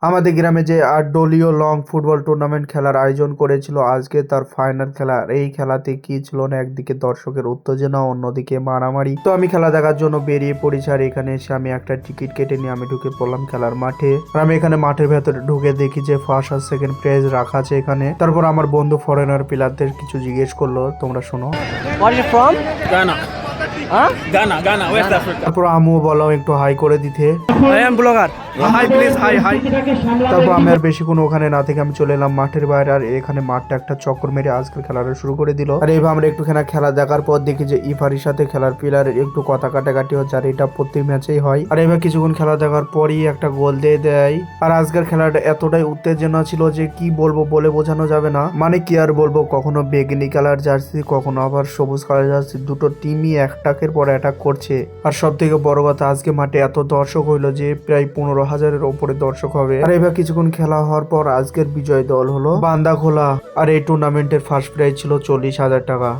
আমাদের গ্রামে যে ৮ দলীয় লং ফুটবল টুর্নামেন্ট খেলার আয়োজন করেছিল আজকে তার ফাইনাল খেলা। আর এই খেলাতে কি ছিল না, একদিকে দর্শকের উত্তেজনা, অন্যদিকে মারামারি। তো আমি খেলা দেখার জন্য বেরিয়ে পড়েছি, আর এখানে এসে আমি একটা টিকিট কেটে নিয়ে আমি ঢুকে পড়লাম খেলার মাঠে। আর আমি এখানে মাঠের ভেতরে ঢুকে দেখি যে ফার্স্ট আর সেকেন্ড প্রাইজ রাখা আছে এখানে। তারপর আমার বন্ধু ফরেনার প্লেয়ারদের কিছু জিজ্ঞেস করলো, তোমরা শোনো। Where are you from? Ghana. Huh? Ghana, West Africa. তারপর আমু বললাম একটু হাই করে দিতে। I am blogger. Hi, please, hi. তারপর আমি আর বেশিক্ষণ ওখানে না থেকে আমি চলে এলাম মাঠের বাইরে। আর এখানে মাঠটা একটা চক্কর মেরে আজকের খেলাটা শুরু করে দিল। আর এইভাবে আমরা একটুখানি খেলা দেখার পর দেখি যে ইফারির সাথে খেলার প্লেয়ারের একটু কথা কাটাকাটি হচ্ছে, আর এটা প্রত্যেক ম্যাচেই হয়। আর এবার কিছুক্ষণ খেলা দেখার পরই একটা গোল দিয়ে দেয়। আর আজকের খেলাটা এতটাই উত্তেজনা ছিল যে কি বলবো, বলে বোঝানো যাবে না। মানে কি আর বলবো, কখনো বেগনি কালার জার্সি, কখনো আবার সবুজ কালার জার্সি, দুটো টিমই একটাকের পর অ্যাটাক করছে। আর সব থেকে বড় কথা, আজকে মাঠে এত দর্শক হইলো যে প্রায় 15,000-এর ওপরে দর্শক হবে। আর এবার কিছুক্ষণ খেলা হওয়ার পর আজকের বিজয় দল হলো বান্দাখোলা। আর এই টুর্নামেন্টের ফার্স্ট প্রাইজ ছিল 40,000 টাকা।